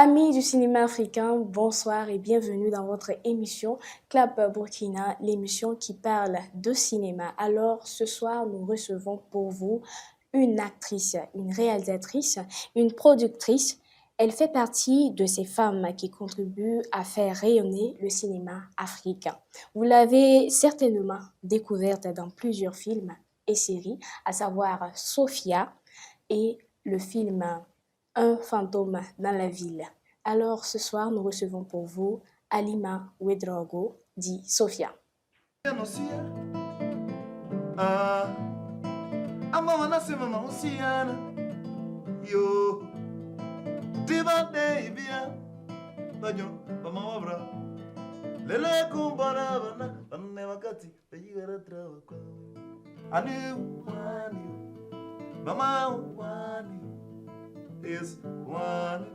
Amis du cinéma africain, bonsoir et bienvenue dans votre émission Clap Burkina, l'émission qui parle de cinéma. Alors ce soir, nous recevons pour vous une actrice, une réalisatrice, une productrice. Elle fait partie de ces femmes qui contribuent à faire rayonner le cinéma africain. Vous l'avez certainement découverte dans plusieurs films et séries, à savoir Sophia et le film Un fantôme dans la ville. Alors ce soir, nous recevons pour vous Halima Ouedraogo, dit Sophia. Is one,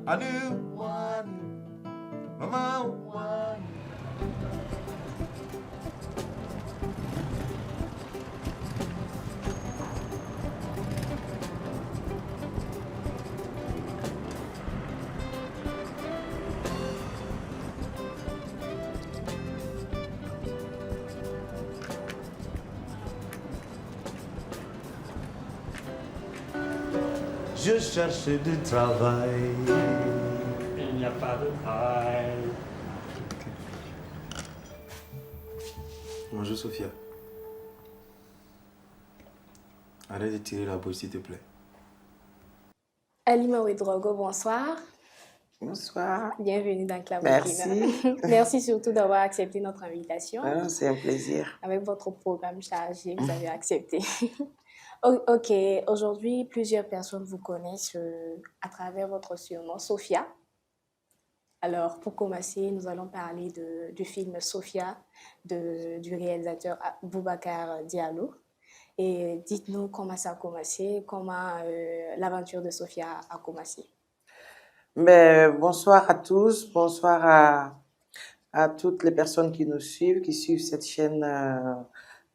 I knew one, mama one. Je cherche du travail. Il n'y a pas de travail. Bonjour Sophia. Arrête de tirer la bouche s'il te plaît. Halima Ouedraogo, bonsoir. Bonsoir. Bienvenue dans Club Merci. Merci surtout d'avoir accepté notre invitation. Ah, c'est un plaisir. Avec votre programme chargé, vous avez accepté. Ok, aujourd'hui, plusieurs personnes vous connaissent à travers votre surnom Sophia. Alors, pour commencer, nous allons parler du film Sophia du réalisateur Boubacar Diallo. Et dites-nous comment ça a commencé, comment l'aventure de Sophia a commencé. Bonsoir à tous, bonsoir à toutes les personnes qui nous suivent, qui suivent cette chaîne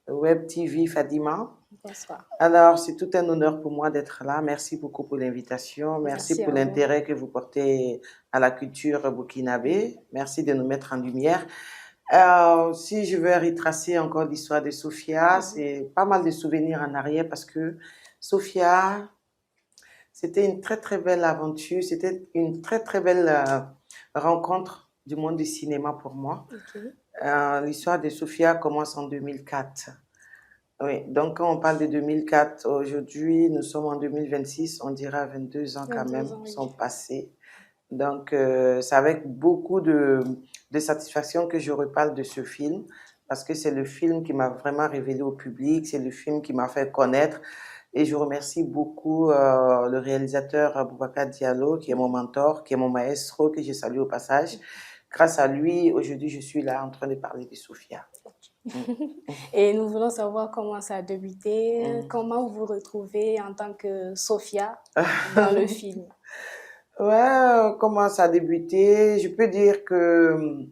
Web TV Fadima. Bonsoir. Alors, c'est tout un honneur pour moi d'être là. Merci beaucoup pour l'invitation. Merci pour l'intérêt que vous portez à la culture burkinabé. Merci de nous mettre en lumière. Si je veux retracer encore l'histoire de Sophia, c'est pas mal de souvenirs en arrière parce que Sophia, c'était une très très belle aventure, c'était une très très belle rencontre du monde du cinéma pour moi. Okay. L'histoire de Sophia commence en 2004. Oui, donc quand on parle de 2004, aujourd'hui nous sommes en 2026, on dira 22 ans quand même sont passés. Donc c'est avec beaucoup de satisfaction que je reparle de ce film parce que c'est le film qui m'a vraiment révélé au public, c'est le film qui m'a fait connaître. Et je remercie beaucoup le réalisateur Boubacar Diallo, qui est mon mentor, qui est mon maestro, que je salue au passage. Grâce à lui, aujourd'hui, je suis là en train de parler de Sophia. Et nous voulons savoir comment ça a débuté, comment vous vous retrouvez en tant que Sophia dans le film. Ouais, comment ça a débuté? Je peux dire que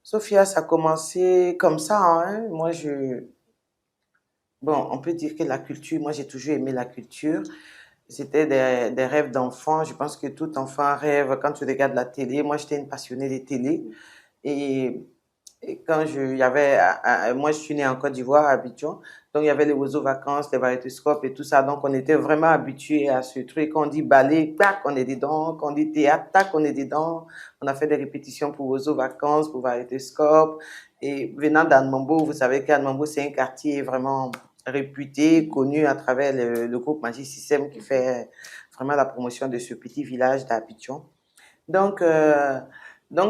Sophia, ça a commencé comme ça. Hein. Bon, on peut dire que la culture, moi j'ai toujours aimé la culture. C'était des rêves d'enfant. Je pense que tout enfant rêve quand tu regardes la télé. Moi, j'étais une passionnée des télés. Et quand moi, je suis née en Côte d'Ivoire, à Abidjan. Donc, il y avait les oiseaux vacances, les magnétoscopes et tout ça. Donc, on était vraiment habitués à ce truc. Quand on dit ballet, tac, on est dedans. Quand on dit théâtre, tac, on est dedans. On a fait des répétitions pour oiseaux vacances, pour magnétoscopes. Et venant d'Anmambo, vous savez qu'Anmambo, c'est un quartier vraiment réputé, connu à travers le groupe Magic System qui fait vraiment la promotion de ce petit village d'Abidjan. Donc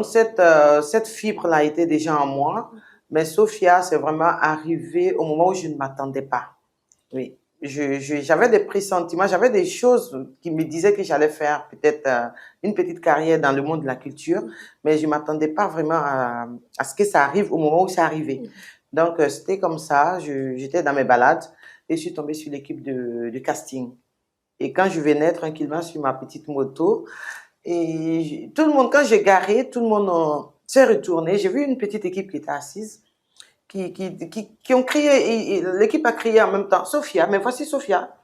cette fibre-là était déjà en moi, mais Sophia, c'est vraiment arrivé au moment où je ne m'attendais pas. Oui, j'avais des pressentiments, j'avais des choses qui me disaient que j'allais faire peut-être une petite carrière dans le monde de la culture, mais je ne m'attendais pas vraiment à ce que ça arrive au moment où ça arrivait. Donc, c'était comme ça, j'étais dans mes balades et je suis tombée sur l'équipe de casting. Et quand je venais tranquillement sur ma petite moto, et tout le monde, quand j'ai garé, tout le monde s'est retourné. J'ai vu une petite équipe qui était assise, qui ont crié, et l'équipe a crié en même temps, Sophia, mais voici Sophia.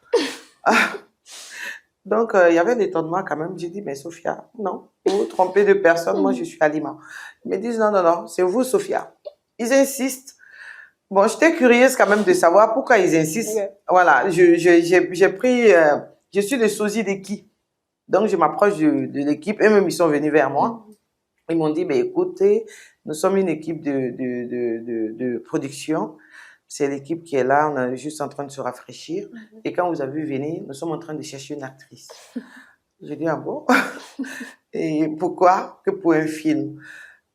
Donc, il y avait l'étonnement quand même. J'ai dit, mais Sophia, non, vous vous trompez de personne, moi je suis Halima. Ils me disent, non, non, non, c'est vous, Sophia. Ils insistent. Bon, j'étais curieuse quand même de savoir pourquoi ils insistent. Ouais. Voilà, j'ai pris, je suis le sosie de qui? Donc, je m'approche de l'équipe. Eux-mêmes, ils sont venus vers moi. Ils m'ont dit, mais écoutez, nous sommes une équipe de production. C'est l'équipe qui est là, on est juste en train de se rafraîchir. Et quand vous avez vu venir, nous sommes en train de chercher une actrice. J'ai dit, ah bon? Et pourquoi? Que pour un film.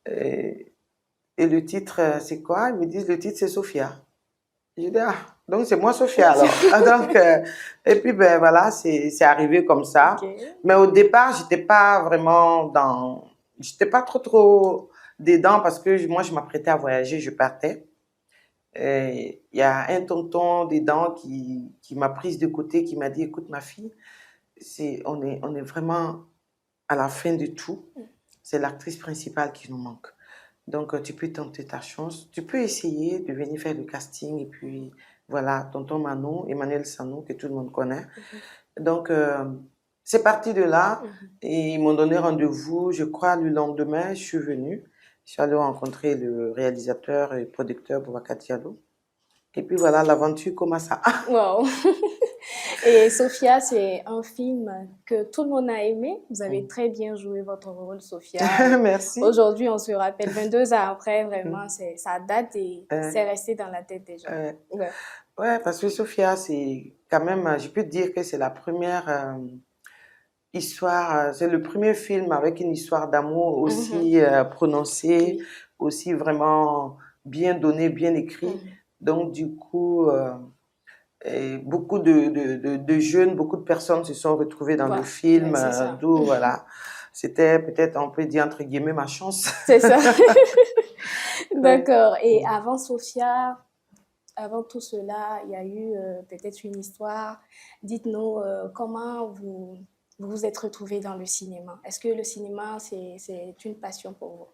Et le titre, c'est quoi? Ils me disent, le titre, c'est Sophia. J'ai dit, ah, donc c'est moi, Sophia, alors. Donc, et puis, ben voilà, c'est arrivé comme ça. Ok. Mais au départ, j'étais pas vraiment j'étais pas trop dedans parce que moi, je m'apprêtais à voyager, je partais. Et il y a un tonton dedans qui m'a prise de côté, qui m'a dit, écoute, ma fille, on est vraiment à la fin de tout. C'est l'actrice principale qui nous manque. Donc, tu peux tenter ta chance. Tu peux essayer de venir faire le casting. Et puis, voilà, tonton Manon, Emmanuel Sanou, que tout le monde connaît. Donc, c'est parti de là. Et ils m'ont donné rendez-vous, je crois, le lendemain, je suis venue. Je suis allée rencontrer le réalisateur et producteur Boubacar Diallo. Et puis voilà, l'aventure commence à... Wow. Et Sophia, c'est un film que tout le monde a aimé. Vous avez très bien joué votre rôle, Sophia. Merci. Aujourd'hui, on se rappelle, 22 ans après, vraiment, ça date et c'est resté dans la tête des gens. Ouais. Ouais, parce que Sophia, c'est quand même, je peux te dire que c'est la première histoire, c'est le premier film avec une histoire d'amour aussi prononcée, aussi vraiment bien donnée, bien écrit. Donc, du coup, et beaucoup de jeunes, beaucoup de personnes se sont retrouvées dans le film, d'où, voilà, c'était peut-être, on peut dire, entre guillemets, ma chance. C'est ça. D'accord. Et avant Sophia, avant tout cela, il y a eu peut-être une histoire. Dites-nous comment vous vous êtes retrouvés dans le cinéma. Est-ce que le cinéma, c'est une passion pour vous?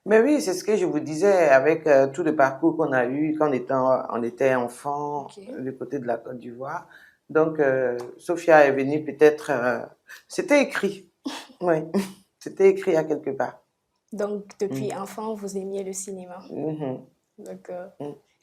Mais oui, c'est ce que je vous disais avec tout le parcours qu'on a eu quand on était enfant du côté de la Côte d'Ivoire. Donc, Sophia est venue peut-être... c'était écrit, oui, c'était écrit à quelque part. Donc, depuis enfant, vous aimiez le cinéma. D'accord.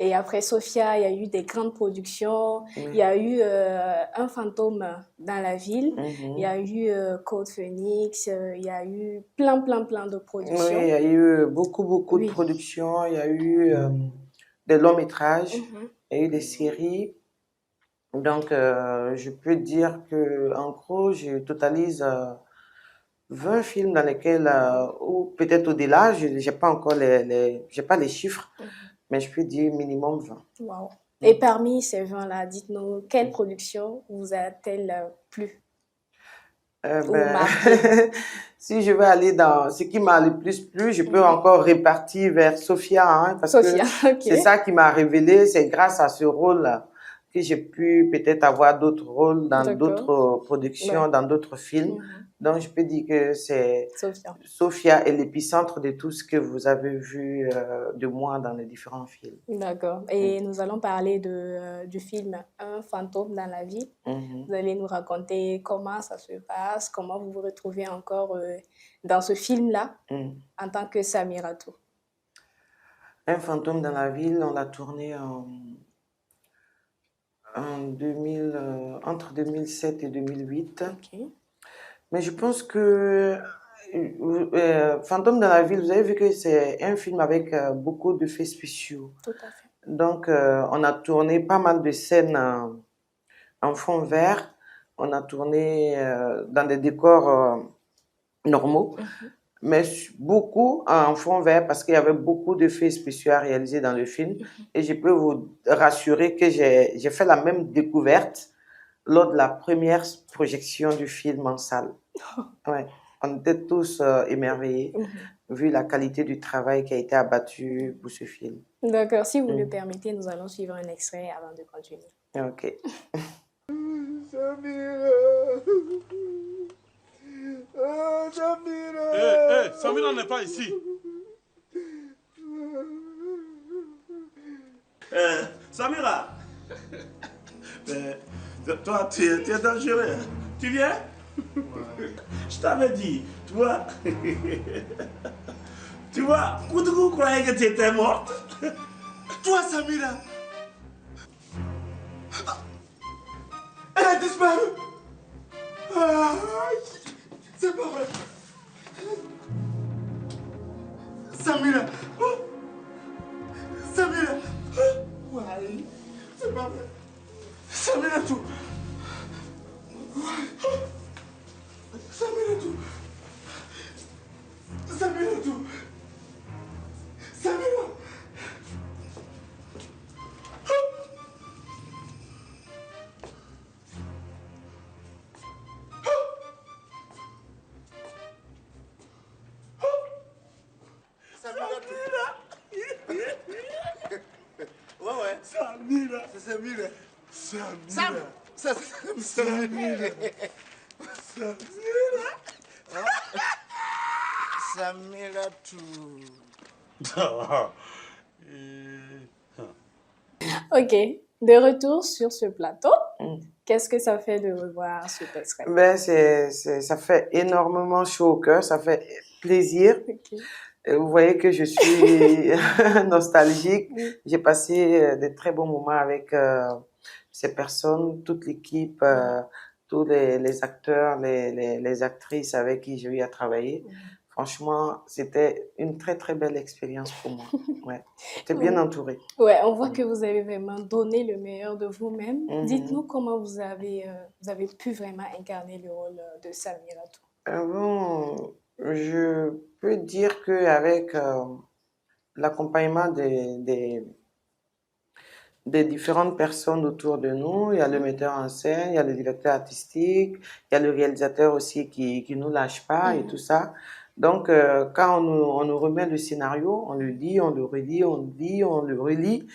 Et après Sophia, il y a eu des grandes productions. Il y a eu Un fantôme dans la ville. Il y a eu Code Phoenix. Il y a eu plein de productions. Oui, il y a eu beaucoup de productions. Il y a eu des longs métrages. Il y a eu des séries. Donc, je peux dire que en gros, je totalise 20 films dans lesquels, ou peut-être au-delà, je n'ai pas encore j'ai pas les chiffres. Mais je peux dire minimum 20. Wow. Et parmi ces 20-là, dites-nous, quelle production vous a-t-elle plu? Si je veux aller dans ce qui m'a le plus plu, je peux encore répartir vers Sophia, hein, parce que c'est ça qui m'a révélé. C'est grâce à ce rôle que j'ai pu peut-être avoir d'autres rôles dans d'autres productions, dans d'autres films. Donc, je peux dire que c'est Sophia est l'épicentre de tout ce que vous avez vu de moi dans les différents films. D'accord. Et nous allons parler du film Un fantôme dans la vie. Vous allez nous raconter comment ça se passe, comment vous vous retrouvez encore dans ce film-là en tant que Samiratou. Un fantôme dans la ville, on l'a tourné entre 2007 et 2008. Mais je pense que Fantôme dans la ville, vous avez vu que c'est un film avec beaucoup d'effets spéciaux. Tout à fait. Donc, on a tourné pas mal de scènes en fond vert. On a tourné dans des décors normaux, mais beaucoup en fond vert parce qu'il y avait beaucoup d'effets spéciaux à réaliser dans le film. Et je peux vous rassurer que j'ai fait la même découverte lors de la première projection du film en salle. Ouais. On était tous émerveillés vu la qualité du travail qui a été abattu pour ce film. D'accord. Si vous le permettez, nous allons suivre un extrait avant de continuer. Ok. Samira. Oh, Samira. Hé, Samira n'est pas ici. Samira. Toi, tu es dangereux. Tu viens? Je t'avais dit, tu vois. Tu vois, Koudou croyait que tu étais morte. Toi, Samira. Elle a disparu. Ah, c'est pas vrai. Samira. Oh. Samira. Ouais. C'est pas vrai. Samira tout. Ouais. Samira tout. Samira tout. Samira. Ouais. Samira. C'est Samira. Samira. C'est Samira. Samira tout. Ok, de retour sur ce plateau, Mm. qu'est-ce que ça fait de revoir ce extrait? Ben, ça fait énormément chaud au cœur, ça fait plaisir. Ok. Vous voyez que je suis nostalgique. Oui. J'ai passé de très bons moments avec ces personnes, toute l'équipe, tous les acteurs, les actrices avec qui j'ai eu à travailler. Franchement, c'était une très, très belle expérience pour moi. Ouais. J'étais bien entourée. Ouais, on voit que vous avez vraiment donné le meilleur de vous-même. Mhm. Dites-nous comment vous avez pu vraiment incarner le rôle de Samira Tou. Bon, je peux dire qu'avec l'accompagnement des différentes personnes autour de nous, il y a le metteur en scène, il y a le directeur artistique, il y a le réalisateur aussi qui nous lâche pas et tout ça. Donc, quand on nous remet le scénario, on le lit, on le relit, on le lit, on le relit.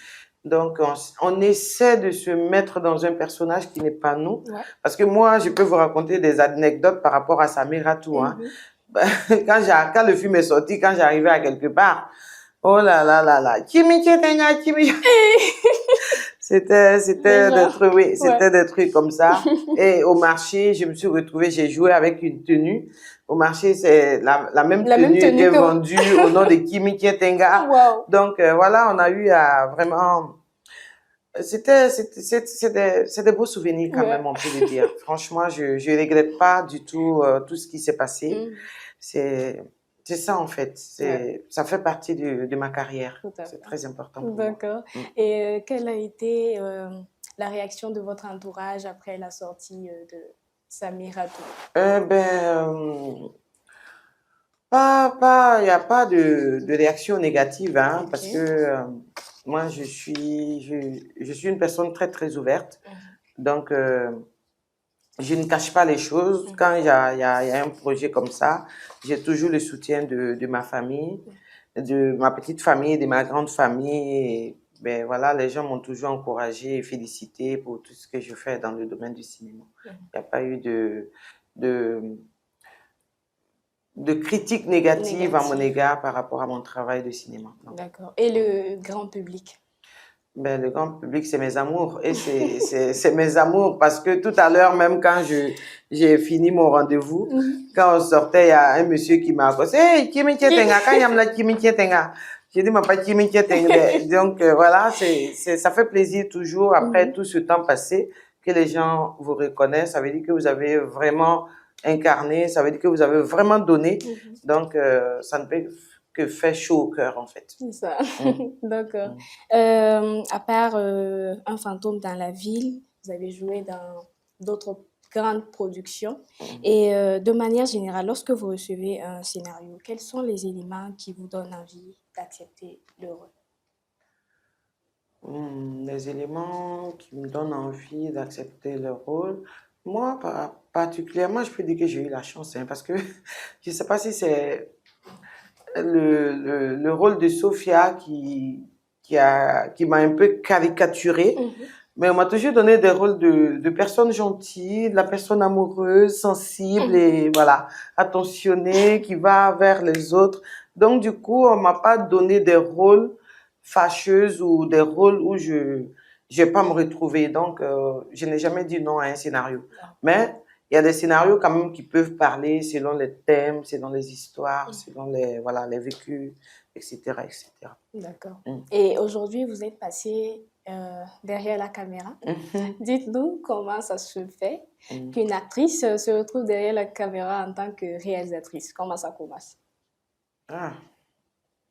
Donc, on essaie de se mettre dans un personnage qui n'est pas nous. Ouais. Parce que moi, je peux vous raconter des anecdotes par rapport à Samira Tou, hein. Quand le film est sorti, quand j'arrivais à quelque part, oh là là là là, c'était Déjà. des trucs, oui, c'était Ouais. des trucs comme ça. Et au marché, je me suis retrouvée, j'ai joué avec une tenue. Au marché, c'est la même tenue tenue était que- vendue au nom de Kimi Kietenga. Wow. Donc voilà, on a eu à vraiment. C'est des beaux souvenirs quand Ouais. même, on peut le dire. Franchement, je regrette pas du tout tout ce qui s'est passé. Mm. C'est ça en fait. Ça fait partie de ma carrière. Tout à fait. C'est très important pour moi. D'accord. Et quelle a été la réaction de votre entourage après la sortie de Samira Tou? Il n'y a pas de réaction négative, hein, Ok. parce que moi, je suis une personne très, très ouverte. Donc, je ne cache pas les choses. Quand il y a un projet comme ça, j'ai toujours le soutien de ma famille, de ma petite famille, de ma grande famille. Et, ben voilà, les gens m'ont toujours encouragé et félicité pour tout ce que je fais dans le domaine du cinéma. Il n'y a pas eu de critiques négatives à mon égard par rapport à mon travail de cinéma. Non. D'accord. Et le grand public? Ben, le grand public, c'est mes amours. Et c'est mes amours parce que tout à l'heure, même quand j'ai fini mon rendez-vous, quand on sortait, il y a un monsieur qui m'a accosté. Hey, Kimi Kietenga, quand il y a la Kimi Kietenga. J'ai dit, ma pas Kimi Kietenga. Donc, voilà, ça fait plaisir toujours après tout ce temps passé que les gens vous reconnaissent. Ça veut dire que vous avez vraiment incarné, ça veut dire que vous avez vraiment donné. Donc, ça ne peut que faire chaud au cœur, en fait. C'est ça. D'accord. À part Un fantôme dans la ville, vous avez joué dans d'autres grandes productions. Et de manière générale, lorsque vous recevez un scénario, quels sont les éléments qui vous donnent envie d'accepter le rôle? Les éléments qui me donnent envie d'accepter le rôle, moi, particulièrement, je peux dire que j'ai eu la chance, hein, parce que je ne sais pas si c'est le rôle de Sophia qui m'a un peu caricaturée, mais on m'a toujours donné des rôles de personnes gentilles, de la personne amoureuse, sensible et voilà, attentionnée, qui va vers les autres. Donc, du coup, on m'a pas donné des rôles fâcheuses ou des rôles où je vais pas me retrouver. Donc, je n'ai jamais dit non à un scénario. Mais il y a des scénarios quand même qui peuvent parler selon les thèmes, selon les histoires, selon voilà, les vécus, etc., etc. D'accord. Mm. Et aujourd'hui, vous êtes passé derrière la caméra. Dites-nous comment ça se fait qu'une actrice se retrouve derrière la caméra en tant que réalisatrice. Comment ça commence? Ah,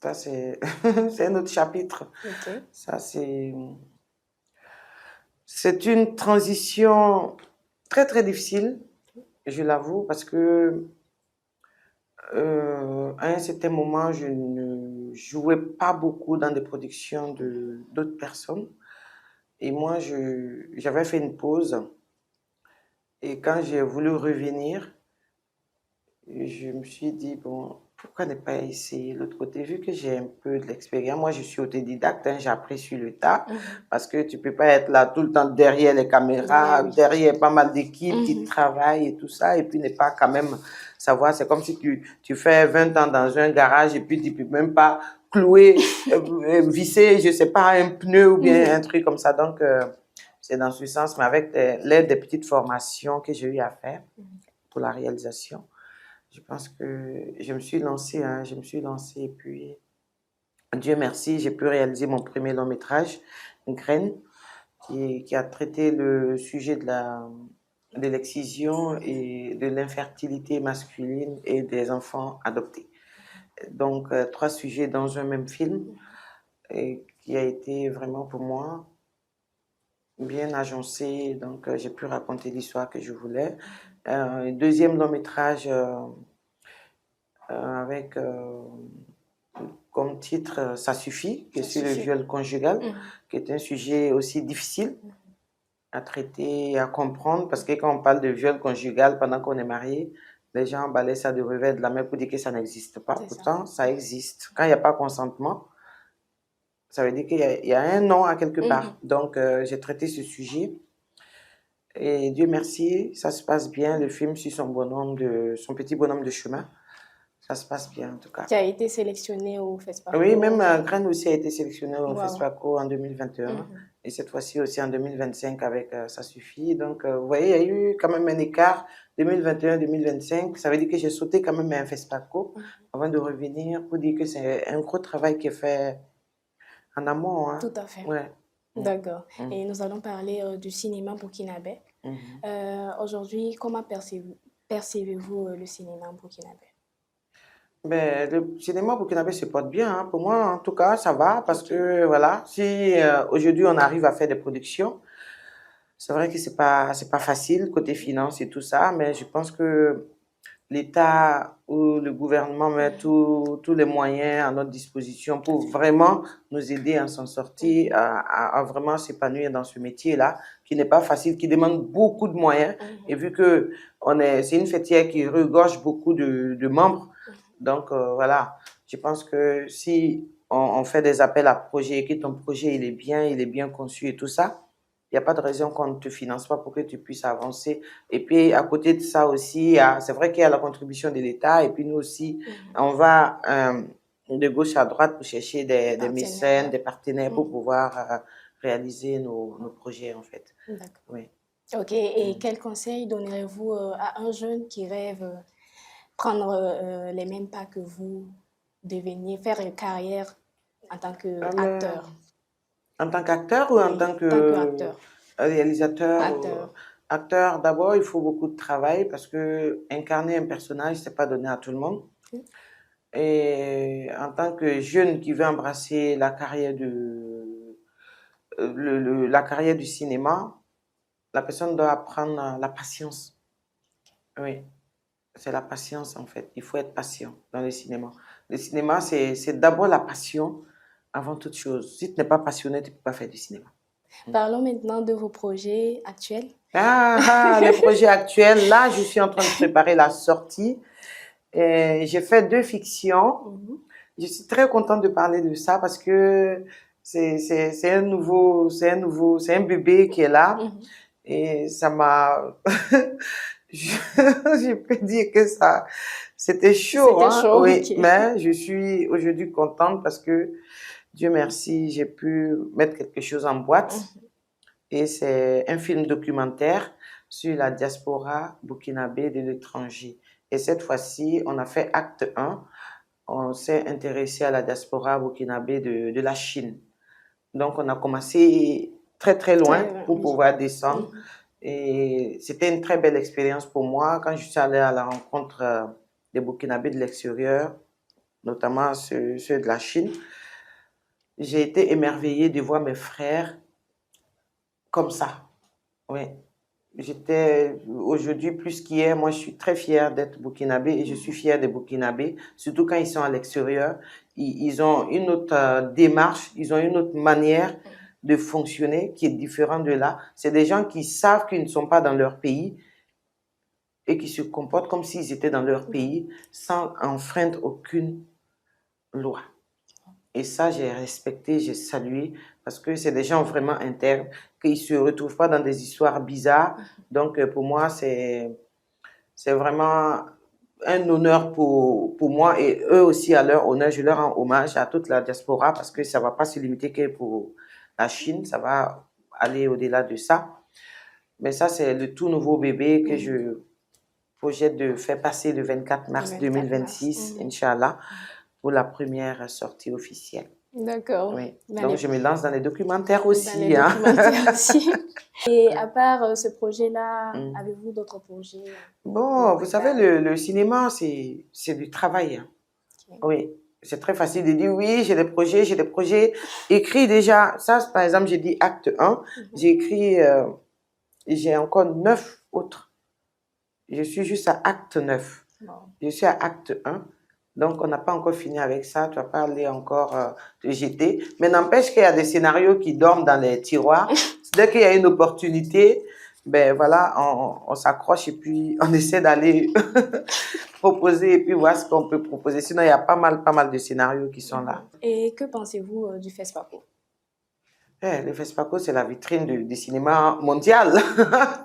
ça c'est c'est un autre chapitre. Ok. Ça c'est une transition très très difficile, je l'avoue, parce que à un certain moment, je ne jouais pas beaucoup dans des productions d'autres personnes. Et moi, j'avais fait une pause. Et quand j'ai voulu revenir, je me suis dit, bon, pourquoi ne pas essayer l'autre côté, vu que j'ai un peu de l'expérience. Moi, je suis autodidacte, hein, j'ai appris sur le tas, parce que tu peux pas être là tout le temps derrière les caméras, Oui. derrière pas mal d'équipes qui travaillent et tout ça, et puis ne pas quand même savoir. C'est comme si tu fais 20 ans dans un garage et puis tu peux même pas clouer, visser, je sais pas, un pneu ou bien un truc comme ça. Donc, c'est dans ce sens, mais avec l'aide des petites formations que j'ai eu à faire pour la réalisation. Je pense que je me suis lancée, hein, et puis Dieu merci, j'ai pu réaliser mon premier long métrage, Graine, qui a traité le sujet de l'excision et de l'infertilité masculine et des enfants adoptés. Donc, 3 sujets dans un même film, et qui a été vraiment pour moi bien agencé. Donc, j'ai pu raconter l'histoire que je voulais. Deuxième long métrage avec comme titre Ça suffit, qui est sur le viol conjugal, qui est un sujet aussi difficile à traiter et à comprendre, parce que quand on parle de viol conjugal pendant qu'on est marié, les gens balaient ça de revers de la main pour dire que ça n'existe pas. Pourtant, ça existe. Quand il n'y a pas consentement, ça veut dire qu'il y a un non à quelque part. Donc, j'ai traité ce sujet. Et Dieu merci, ça se passe bien. Le film suit son petit bonhomme de chemin. Ça se passe bien, en tout cas. Qui a été sélectionné au FESPACO. Oui, même Graine aussi a été sélectionné au FESPACO en 2021. Et cette fois-ci aussi en 2025 avec Ça suffit. Donc, vous voyez, il y a eu quand même un écart 2021-2025. Ça veut dire que j'ai sauté quand même un FESPACO avant de revenir pour dire que c'est un gros travail qui est fait en amont. Hein. Tout à fait. Ouais. D'accord. Et nous allons parler du cinéma burkinabé. Aujourd'hui, comment percevez-vous le cinéma burkinabé? Ben, le cinéma burkinabé se porte bien. Hein. Pour moi, en tout cas, ça va parce que, voilà, si aujourd'hui on arrive à faire des productions, c'est vrai que c'est pas facile côté finance et tout ça, mais je pense que l'État ou le gouvernement met tous les moyens à notre disposition pour vraiment nous aider à s'en sortir, à vraiment s'épanouir dans ce métier-là, qui n'est pas facile, qui demande beaucoup de moyens. Et vu que c'est une fêtière qui regorge beaucoup de membres, donc voilà, je pense que si on fait des appels à projets et que ton projet il est bien conçu et tout ça, il n'y a pas de raison qu'on ne te finance pas pour que tu puisses avancer. Et puis, à côté de ça aussi, c'est vrai qu'il y a la contribution de l'État. Et puis, nous aussi, on va de gauche à droite pour chercher des mécènes, des partenaires pour pouvoir réaliser nos projets, en fait. D'accord. Oui. OK. Et quel conseil donnerez-vous à un jeune qui rêve prendre les mêmes pas que vous, devenir, faire une carrière en tant qu'acteur? En tant qu'acteur ou en tant que réalisateur? Acteur. Acteur, d'abord, il faut beaucoup de travail parce que incarner un personnage, c'est pas donné à tout le monde. Et en tant que jeune qui veut embrasser la carrière la carrière du cinéma, la personne doit apprendre la patience. Oui, c'est la patience en fait. Il faut être patient dans le cinéma. Le cinéma, c'est d'abord la passion avant toute chose. Si tu n'es pas passionné, tu ne peux pas faire du cinéma. Parlons maintenant de vos projets actuels. Les projets actuels, là, je suis en train de préparer la sortie. J'ai fait 2 fictions. Je suis très contente de parler de ça parce que c'est un bébé qui est là. Et ça m'a, je peux dire que c'était chaud, C'était hein. chaud, Oui, okay. mais je suis aujourd'hui contente parce que Dieu merci, j'ai pu mettre quelque chose en boîte. Et c'est un film documentaire sur la diaspora burkinabé de l'étranger. Et cette fois-ci, on a fait acte 1. On s'est intéressé à la diaspora burkinabé de la Chine. Donc, on a commencé très, très loin pour pouvoir descendre. Et c'était une très belle expérience pour moi quand je suis allée à la rencontre des Burkinabés de l'extérieur, notamment ceux de la Chine. J'ai été émerveillée de voir mes frères comme ça. Oui. J'étais aujourd'hui plus qu'hier. Moi, je suis très fière d'être burkinabé et je suis fière des Burkinabés, surtout quand ils sont à l'extérieur. Ils ont une autre démarche, ils ont une autre manière de fonctionner qui est différente de là. C'est des gens qui savent qu'ils ne sont pas dans leur pays et qui se comportent comme s'ils étaient dans leur pays sans enfreindre aucune loi. Et ça, j'ai respecté, j'ai salué, parce que c'est des gens vraiment internes, qu'ils ne se retrouvent pas dans des histoires bizarres. Donc, pour moi, c'est vraiment un honneur pour moi et eux aussi à leur honneur. Je leur rends hommage à toute la diaspora parce que ça ne va pas se limiter que pour la Chine, ça va aller au-delà de ça. Mais ça, c'est le tout nouveau bébé que je projette de faire passer le 24 mars 2026, Inch'Allah, pour la première sortie officielle. D'accord. Oui. Donc, je me lance dans les documentaires aussi. Et à part ce projet-là, avez-vous d'autres projets? Bon, vous savez, le cinéma, c'est du travail. Okay. Oui, c'est très facile de dire oui, j'ai des projets écrits déjà. Ça, par exemple, j'ai dit acte 1. J'ai écrit, j'ai encore 9 autres. Je suis juste à acte 9. Bon. Je suis à acte 1. Donc, on n'a pas encore fini avec ça. Tu vas pas aller encore te jeter. Mais n'empêche qu'il y a des scénarios qui dorment dans les tiroirs. Dès qu'il y a une opportunité, ben voilà, on s'accroche et puis on essaie d'aller proposer et puis voir ce qu'on peut proposer. Sinon, il y a pas mal de scénarios qui sont là. Et que pensez-vous du FESPACO? Le FESPACO, c'est la vitrine du cinéma mondial.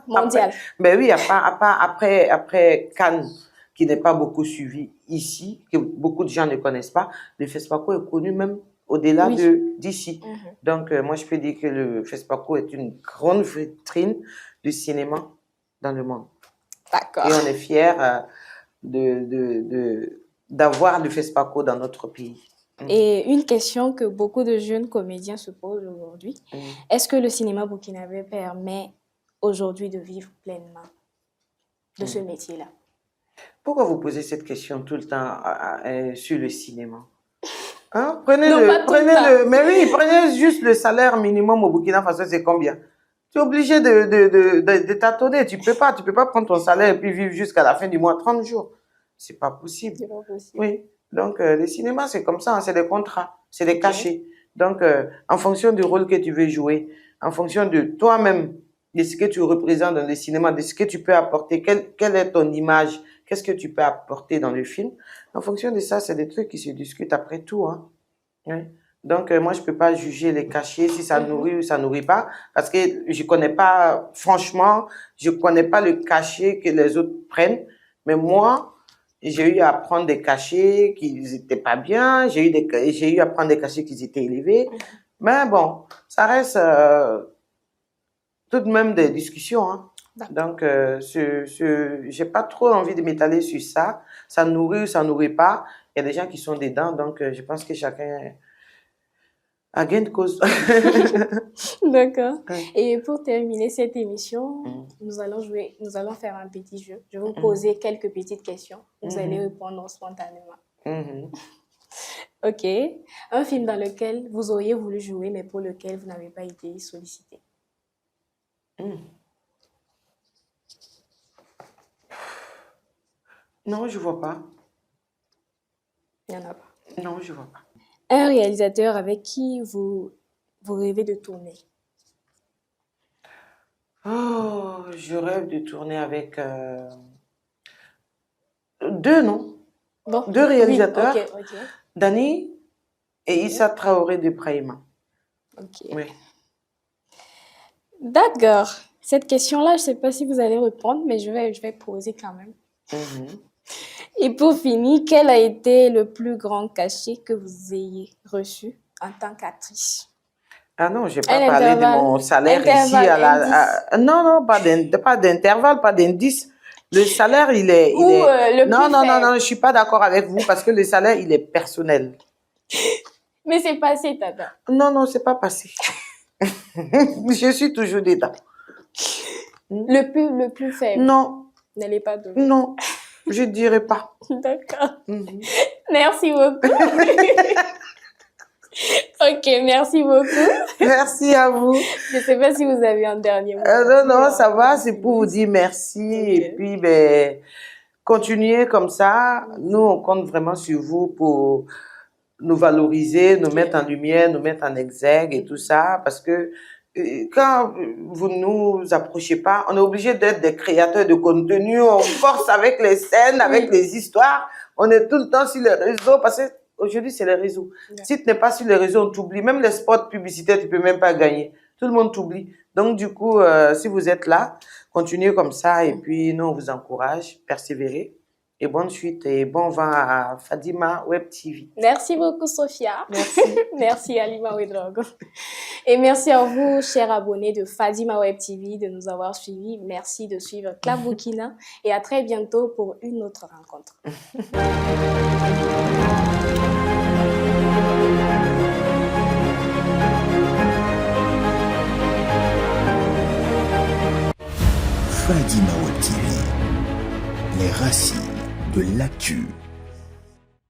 Mondial. Ben oui, après Cannes, qui n'est pas beaucoup suivi ici, que beaucoup de gens ne connaissent pas, le FESPACO est connu même au-delà d'ici. Donc, moi, je peux dire que le FESPACO est une grande vitrine du cinéma dans le monde. D'accord. Et on est fiers d'avoir le FESPACO dans notre pays. Et une question que beaucoup de jeunes comédiens se posent aujourd'hui, est-ce que le cinéma burkinabé permet aujourd'hui de vivre pleinement de ce métier-là? Pourquoi vous posez cette question tout le temps sur le cinéma? Hein? Prenez juste le salaire minimum au Burkina Faso, c'est combien? Tu es obligé de tâtonner. Tu peux pas prendre ton salaire et puis vivre jusqu'à la fin du mois, 30 jours. C'est pas possible. C'est pas possible. Oui. Donc, le cinéma, c'est comme ça, hein, c'est des contrats, c'est des cachets. Donc, en fonction du rôle que tu veux jouer, en fonction de toi-même, de ce que tu représentes dans le cinéma, de ce que tu peux apporter, quelle est ton image, qu'est-ce que tu peux apporter dans le film. En fonction de ça, c'est des trucs qui se discutent après tout. Hein. Oui. Donc, moi, je peux pas juger les cachets, si ça nourrit ou ça nourrit pas, parce que je connais pas, franchement, je connais pas le cachet que les autres prennent. Mais moi, j'ai eu à prendre des cachets qui n'étaient pas bien, j'ai eu à prendre des cachets qui étaient élevés. Mais bon, ça reste tout de même des discussions. Hein. Donc, j'ai pas trop envie de m'étaler sur ça. Ça nourrit ou ça nourrit pas. Il y a des gens qui sont dedans, donc je pense que chacun a gain de cause. D'accord. Et pour terminer cette émission, nous allons faire un petit jeu. Je vais vous poser quelques petites questions. Vous allez répondre spontanément. Ok. Un film dans lequel vous auriez voulu jouer, mais pour lequel vous n'avez pas été sollicité. Non, je vois pas. Il n'y en a pas. Non, je vois pas. Un réalisateur avec qui vous rêvez de tourner? Oh, je rêve de tourner avec deux, non? Bon. Deux réalisateurs, oui, okay. Dani et Issa Traoré de Brahima. Ok. Oui. D'accord. Cette question-là, je ne sais pas si vous allez répondre, mais je vais poser quand même. Et pour finir, quel a été le plus grand cachet que vous ayez reçu en tant qu'actrice? Ah non, je n'ai pas Un parlé de intervalle. mon salaire ici Intervalle, non, non, pas d'intervalle, pas d'indice. Le salaire, il est... Ou le Non, plus non, non, faible. non, je ne suis pas d'accord avec vous parce que le salaire, il est personnel. Mais c'est passé, Tata. Non, non, c'est pas passé. Je suis toujours dedans. Le plus faible. Non, N'allez pas donner. non, je ne dirais pas. D'accord. Mhm. Merci beaucoup. Ok, merci beaucoup. Merci à vous. Je ne sais pas si vous avez un dernier mot. Non, non, ça va, c'est pour vous dire merci. Et puis, ben, continuez comme ça. Nous, on compte vraiment sur vous pour nous valoriser, nous mettre en lumière, nous mettre en exergue et tout ça. Parce que quand vous ne nous approchez pas, on est obligé d'être des créateurs de contenu. On force avec les scènes, avec les histoires. On est tout le temps sur les réseaux parce que aujourd'hui, c'est les réseaux. Si tu n'es pas sur les réseaux, on t'oublie. Même les spots publicitaires, tu peux même pas gagner. Tout le monde t'oublie. Donc, du coup, si vous êtes là, continuez comme ça. Et puis, nous, on vous encourage. Persévérez. Et bonne suite et bon vent à Fadima Web TV. Merci beaucoup, Sophia. Merci. Merci, Halima Ouedraogo. Et merci à vous, chers abonnés de Fadima Web TV, de nous avoir suivis. Merci de suivre Club Burkina. Et à très bientôt pour une autre rencontre. Fadima Web TV, les racines de l'actu.